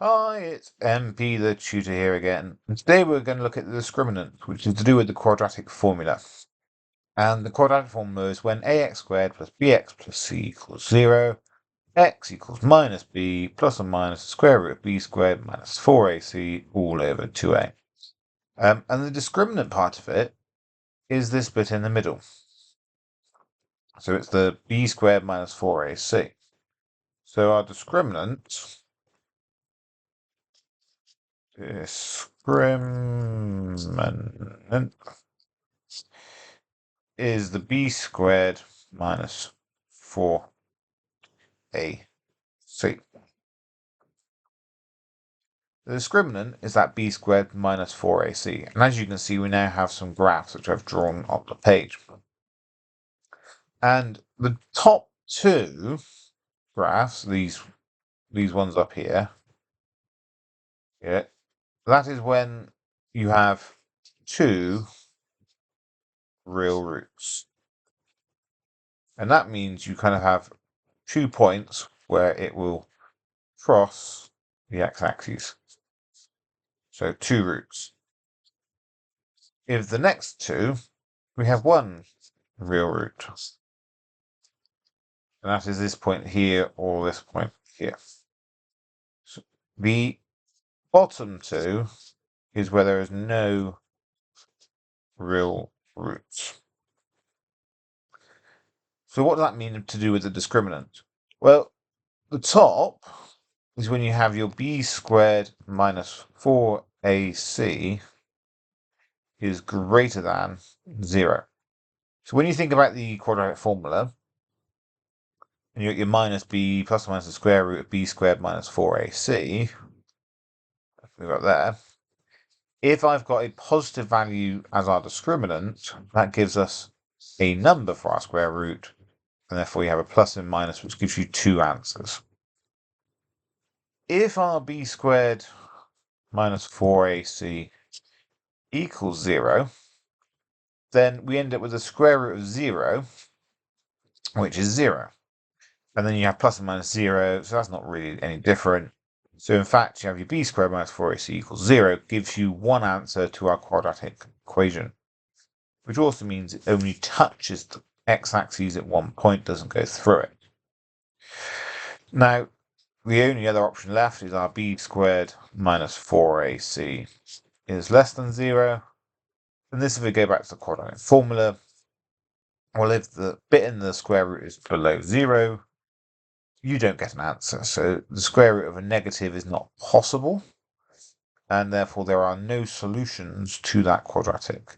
Hi, it's MP the tutor here again. And today we're going to look at the discriminant, which is to do with the quadratic formula. And the quadratic formula is when ax squared plus bx plus c equals 0, x equals minus b plus or minus the square root of b squared minus 4ac all over 2a. And the discriminant part of it is this bit in the middle. So it's the b squared minus 4ac. So our discriminant is the b squared minus 4ac. The discriminant is that b squared minus 4ac. And as you can see, we now have some graphs which I've drawn on the page. And the top two graphs, these ones up here, that is when you have two real roots. And that means you kind of have 2 points where it will cross the x-axis. So 2 roots. If the next two, we have 1 real root. And that is this point here or this point here. So the bottom two is where there is no real roots. So what does that mean to do with the discriminant? Well, the top is when you have your b squared minus 4ac is greater than 0. So when you think about the quadratic formula, and you get your minus b plus or minus the square root of b squared minus 4ac, we've got there. If I've got a positive value as our discriminant, that gives us a number for our square root, and therefore you have a plus and minus, which gives you 2 answers. If our b squared minus 4ac equals 0, then we end up with the square root of 0, which is 0. And then you have plus and minus 0, so that's not really any different. So in fact, you have your b squared minus 4ac equals 0, gives you one answer to our quadratic equation, which also means it only touches the x-axis at one point, doesn't go through it. Now, the only other option left is our b squared minus 4ac is less than 0. And this, if we go back to the quadratic formula, well, if the bit in the square root is below 0, you don't get an answer. So the square root of a negative is not possible, and therefore there are no solutions to that quadratic.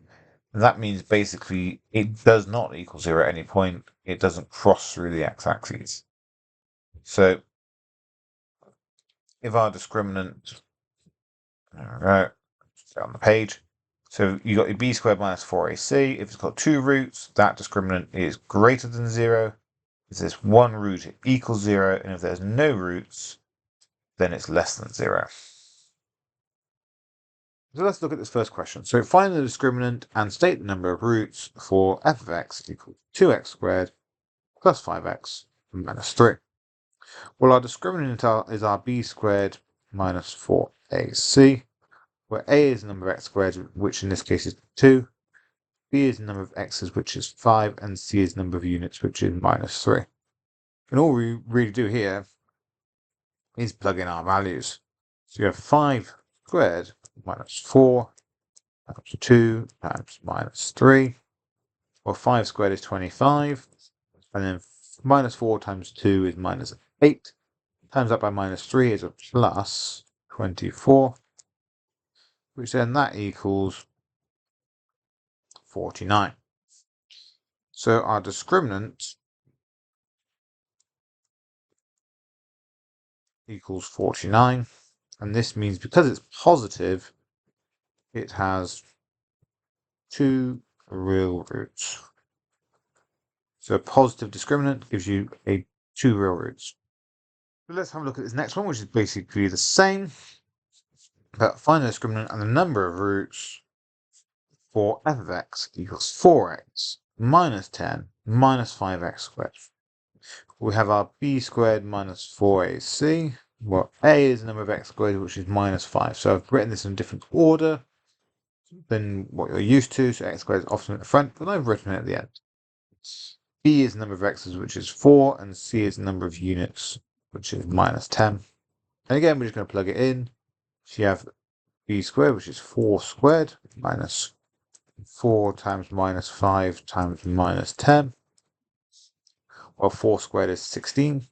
And that means basically it does not equal 0 at any point. It doesn't cross through the x-axis. So if our discriminant, there we go, stay on the page. So you got your b squared minus 4ac. If it's got 2 roots, that discriminant is greater than 0. If there's 1 root, it equals 0. And if there's no roots, then it's less than 0. So let's look at this first question. So find the discriminant and state the number of roots for f of x equals 2x squared plus 5x minus 3. Well, our discriminant is our b squared minus 4ac, where a is the number of x squared, which in this case is 2, b is the number of x's, which is 5, and c is the number of units, which is minus 3. And all we really do here is plug in our values. So you have 5 squared minus 4 times 2 times minus 3. Well, 5 squared is 25. And then minus 4 times 2 is minus 8. Times that by minus 3 is a plus 24. Which then that equals 49. So our discriminant equals 49. And this means because it's positive, it has 2 real roots. So a positive discriminant gives you 2 real roots. So let's have a look at this next one, which is basically the same, but find the discriminant and the number of roots for f of x equals 4x minus 10 minus 5x squared. We have our b squared minus 4ac Well, a is the number of x squared, which is minus 5. So I've written this in a different order than what you're used to. So x squared is often at the front, but I've written it at the end. B is the number of x's, which is 4, and C is the number of units, which is minus 10. And again, we're just going to plug it in. So you have b squared, which is 4 squared, minus 4 times minus 5 times minus 10. Well, 4 squared is 16.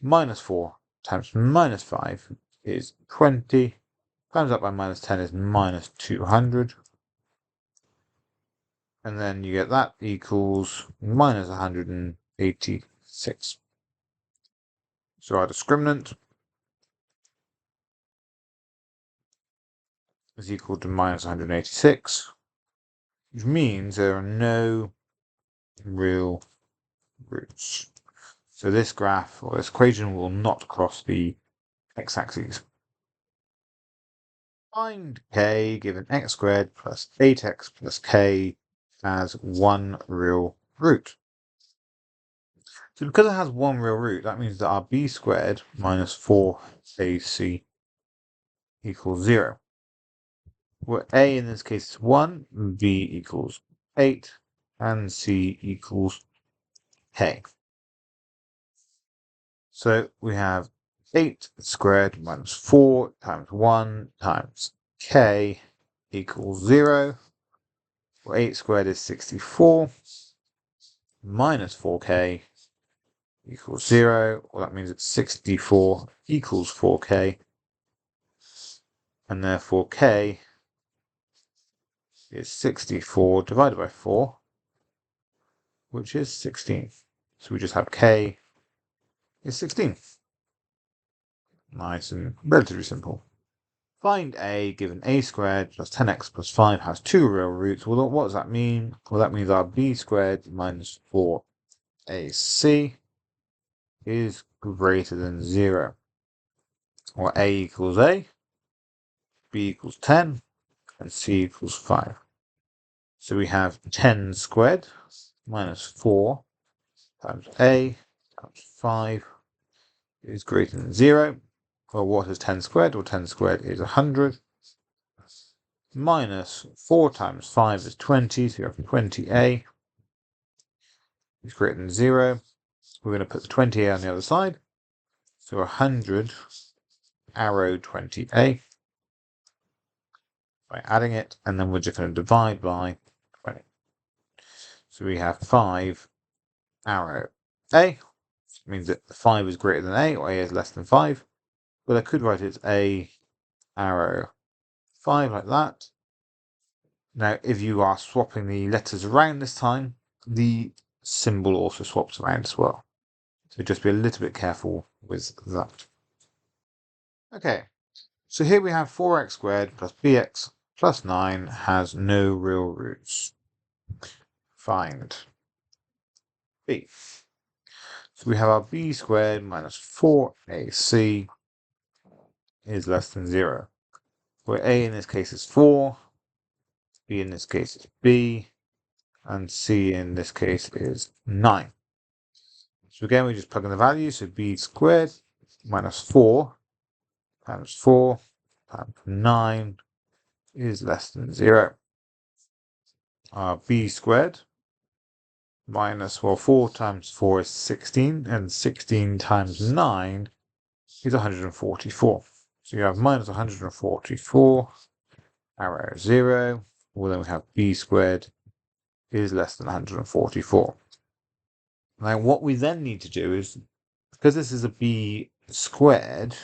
Minus 4 times minus 5 is 20. Times up by minus 10 is minus 200. And then you get that equals minus 186. So our discriminant is equal to minus 186, which means there are no real roots. So this graph or this equation will not cross the x-axis. Find k given x squared plus 8x plus k has one real root. So because it has one real root, that means that our b squared minus 4ac equals 0. Where a in this case is 1, b equals 8, and c equals k. So we have 8 squared minus 4 times 1 times k equals 0. Well, 8 squared is 64, minus 4k equals 0. Well, that means it's 64 equals 4k, and therefore k is 64 divided by 4, which is 16. So we just have k is 16. Nice and relatively simple. Find a given a squared plus 10x plus 5 has two real roots. Well, what does that mean? Well, that means our b squared minus 4ac is greater than 0. Or a equals a, b equals 10, and c equals 5. So we have 10 squared minus 4 times a times 5 is greater than 0. Well, what is 10 squared? Well, 10 squared is 100. Minus 4 times 5 is 20, so you have 20a is greater than 0. We're going to put the 20a on the other side. So 100 arrow 20a by adding it, and then we're just going to divide by 20. So we have 5 arrow a, which means that 5 is greater than a, or a is less than 5. But I could write it as a arrow 5 like that. Now, if you are swapping the letters around this time, the symbol also swaps around as well. So just be a little bit careful with that. Okay, so here we have 4x squared plus bx plus 9 has no real roots. Find b. So we have our b squared minus 4ac is less than 0, where a in this case is 4, b in this case is b, and c in this case is 9. So again, we just plug in the values. So b squared minus 4 times 4 times 9 is less than 0. Our b squared minus, well, 4 times 4 is 16, and 16 times 9 is 144. So you have minus 144, arrow 0. Well, then we have b squared is less than 144. Now, what we then need to do is, because this is a b squared,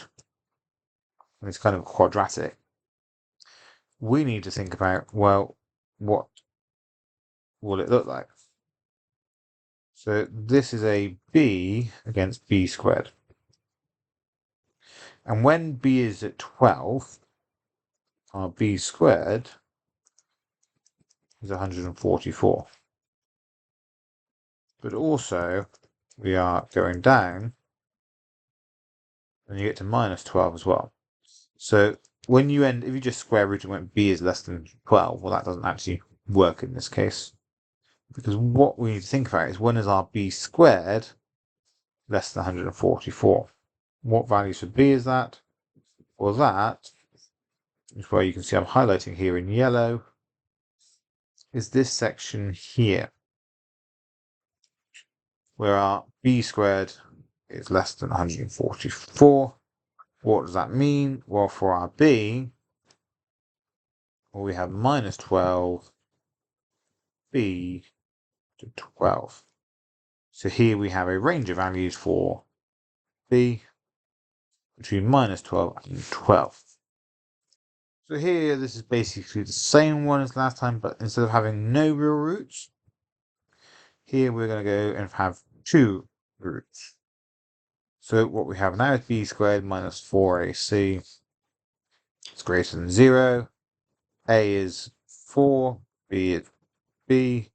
and it's kind of quadratic, we need to think about, well, what will it look like? So this is a b against b squared. And when b is at 12, our b squared is 144. But also, we are going down, and you get to minus 12 as well. So when you if you just square root it when b is less than 12, well, that doesn't actually work in this case. Because what we need to think about is, when is our b squared less than 144? What value for b is that? Well, that is where you can see I'm highlighting here in yellow, is this section here, where our b squared is less than 144. What does that mean? Well, for our b, we have minus 12, b to 12. So here we have a range of values for b between minus 12 and 12. So here, this is basically the same one as last time, but instead of having no real roots, here we're going to go and have two roots. So what we have now is b squared minus 4ac is greater than 0. A is 4, b is b,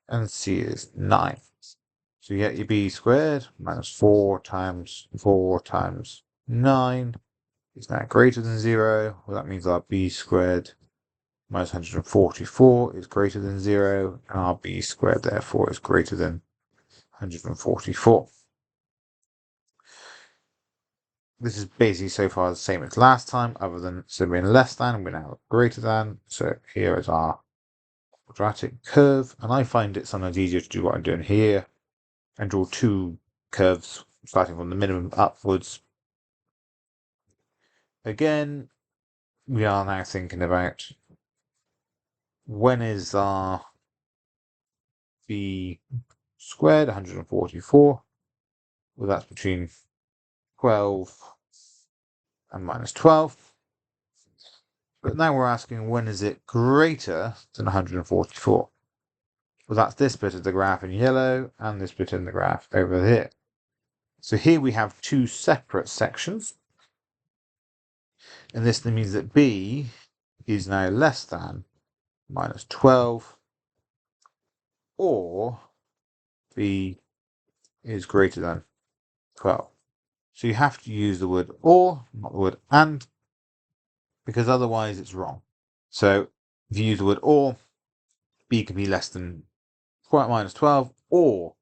and c is 9. So you get your b squared minus 4 times 9 is now greater than 0. Well, that means our b squared minus 144 is greater than 0, and our b squared therefore is greater than 144. This is basically so far the same as last time, other than instead of being less than, we're now greater than. So here is our quadratic curve, and I find it sometimes easier to do what I'm doing here and draw two curves starting from the minimum upwards. Again, we are now thinking about when is our b squared 144? Well, that's between 12 and minus 12. But now we're asking when is it greater than 144? Well, that's this bit of the graph in yellow and this bit in the graph over here. So here we have two separate sections. And this means that b is now less than minus 12, or b is greater than 12. So you have to use the word or, not the word and, because otherwise it's wrong. So if you use the word or, b can be less than minus 12, or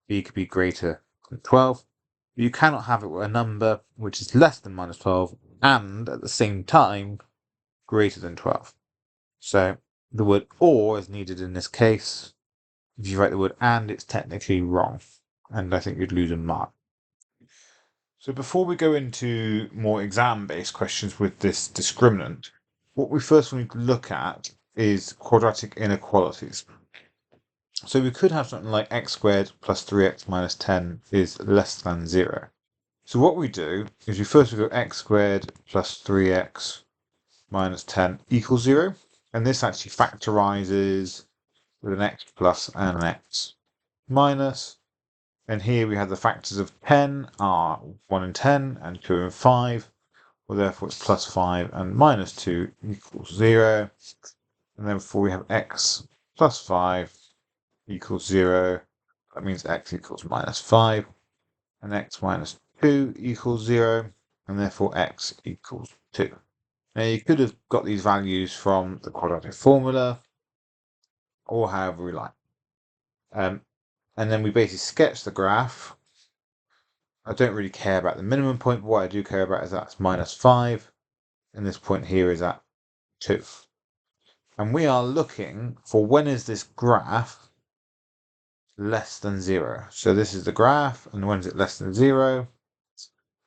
b could be greater than 12. But you cannot have it with a number which is less than minus 12 and at the same time greater than 12. So the word or is needed in this case. If you write the word and, it's technically wrong, and I think you'd lose a mark. So before we go into more exam-based questions with this discriminant, what we first need to look at is quadratic inequalities. So we could have something like x squared plus 3x minus 10 is less than 0. So what we do is we first go x squared plus 3x minus 10 equals 0. And this actually factorizes with an x plus and an x minus. And here we have the factors of 10 are 1 and 10 and 2 and 5. Well, therefore it's plus 5 and minus 2 equals 0. And then before we have x plus 5 equals 0, that means x equals minus 5, and x minus 2 equals 0, and therefore x equals 2. Now you could have got these values from the quadratic formula, or however we like. And then we basically sketch the graph. I don't really care about the minimum point, but what I do care about is that's minus 5, and this point here is at 2. And we are looking for when is this graph less than 0. So this is the graph, and when is it less than 0?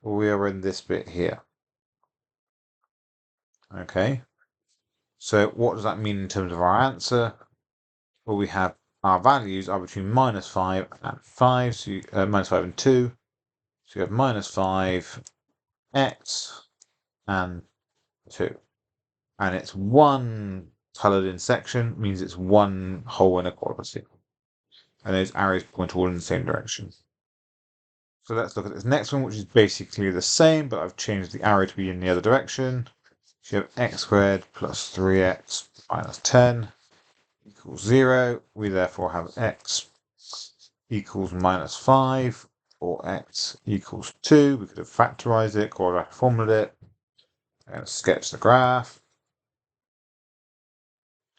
Well, we are in this bit here. Okay. So what does that mean in terms of our answer? Well, we have our values are between minus 5 and 5, so minus 5 and 2. So you have minus 5, x, and 2. And it's one coloured in section, means it's one whole inequality. And those arrows point all in the same direction. So let's look at this next one, which is basically the same, but I've changed the arrow to be in the other direction. So you have x squared plus 3x minus 10 equals 0. We therefore have x equals minus 5, or x equals 2. We could have factorized it, quadratic formula it, and sketch the graph,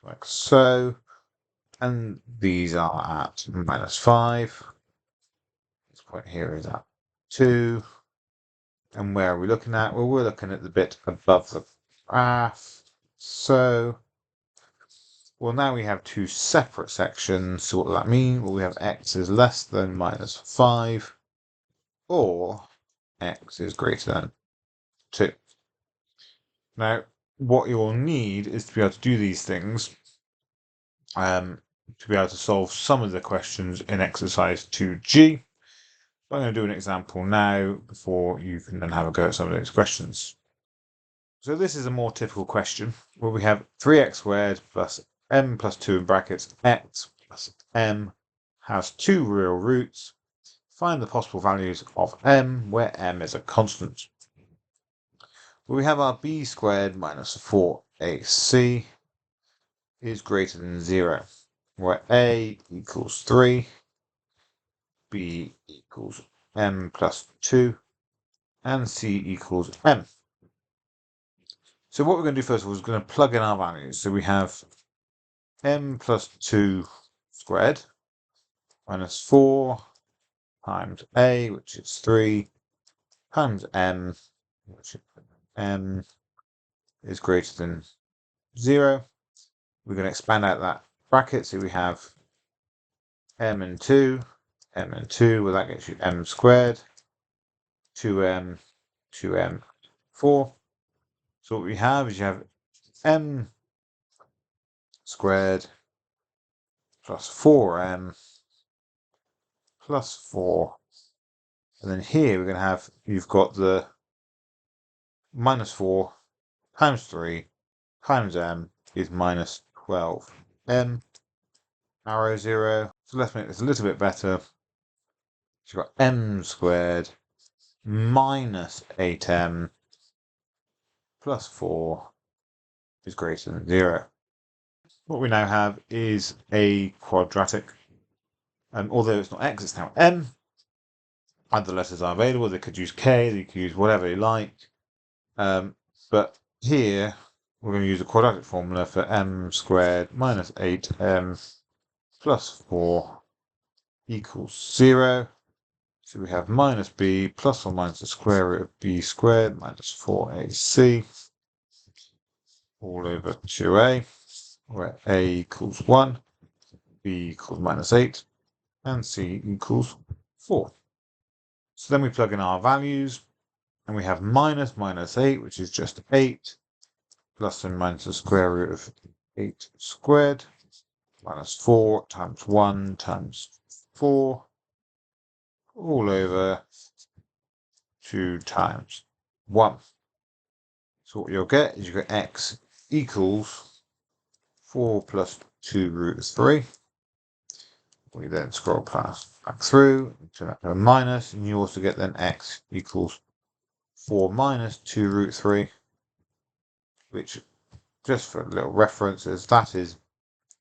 like so. And these are at minus 5. This point here is at 2. And where are we looking at? Well, we're looking at the bit above the graph. So, well, now we have two separate sections. So what does that mean? Well, we have x is less than minus 5, or x is greater than 2. Now, what you'll need is to be able to do these things, to be able to solve some of the questions in exercise 2G. I'm going to do an example now before you can then have a go at some of those questions. So this is a more typical question where we have 3x squared plus m plus 2 in brackets x plus m has two real roots. Find the possible values of m where m is a constant. We have our b squared minus 4ac is greater than 0, where a equals 3, b equals m plus 2, and c equals m. So what we're going to do first of all is going to plug in our values. So we have m plus 2 squared minus 4 times a, which is 3, times m, which m is greater than 0. We're going to expand out that bracket, so we have m and 2, well that gets you m squared, 2m, 2m, 4. So what we have is you have m squared plus 4m plus 4. And then here we're going to have, you've got the minus 4 times 3 times m is minus 12m, arrow 0. So let's make this a little bit better. So you've got m squared minus 8m plus 4 is greater than 0. What we now have is a quadratic. And although it's not x, it's now m. Other letters are available. They could use k, they could use whatever they like. But here we're going to use a quadratic formula for m squared minus 8m plus 4 equals 0. So we have minus b plus or minus the square root of b squared minus 4ac all over 2a, where a equals 1, b equals minus 8, and c equals 4. So then we plug in our values, and we have minus 8, which is just 8, plus and minus the square root of 8 squared, minus 4 times 1 times 4, all over 2 times 1. So what you'll get is you get x equals 4 plus 2 root 3. We then scroll back through, turn that to a minus, and you also get then x equals 4 minus 2 root 3, which, just for a little references, that is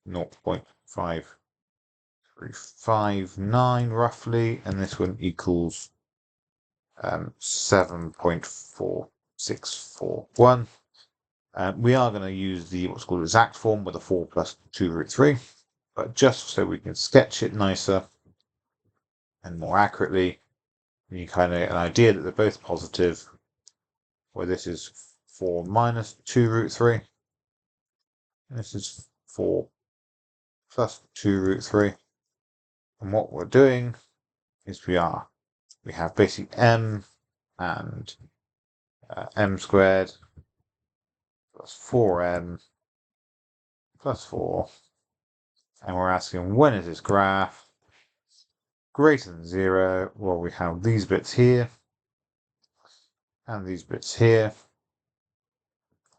0.5359 roughly, and this one equals 7.4641. We are going to use the what's called exact form with a 4 plus 2 root 3, but just so we can sketch it nicer and more accurately, you kind of get an idea that they're both positive, where this is 4 minus 2 root 3, and this is 4 plus 2 root 3. And what we're doing is we have basically m and m squared plus 4m plus 4, and we're asking when is this graph greater than 0? Well, we have these bits here and these bits here.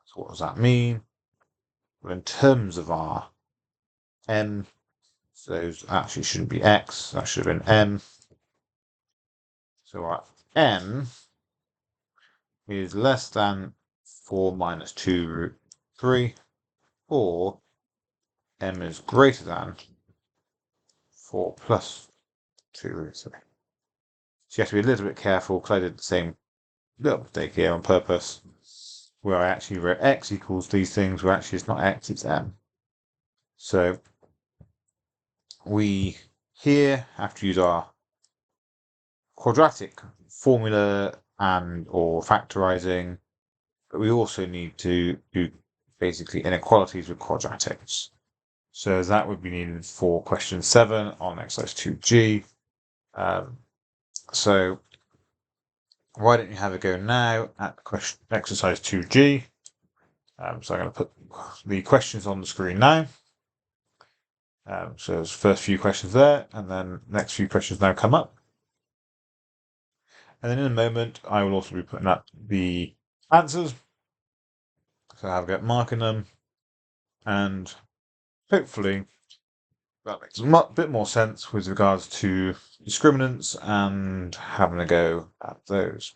So what does that mean? Well, in terms of our m, so those actually shouldn't be x, that should have been m. So our m is less than 4 minus 2 root 3, or m is greater than 4 plus 2 root 3. So you have to be a little bit careful, because I did the same little mistake here on purpose, where I actually wrote x equals these things, where actually it's not x, it's m. So we here have to use our quadratic formula and or factorizing, but we also need to do basically inequalities with quadratics. So that would be needed for question 7 on exercise 2G. So why don't you have a go now at question exercise 2G? So I'm going to put the questions on the screen now. So there's first few questions there, and then next few questions now come up. And then in a moment, I will also be putting up the answers. So I'll get marking them, and hopefully that makes a bit more sense with regards to discriminants and having a go at those.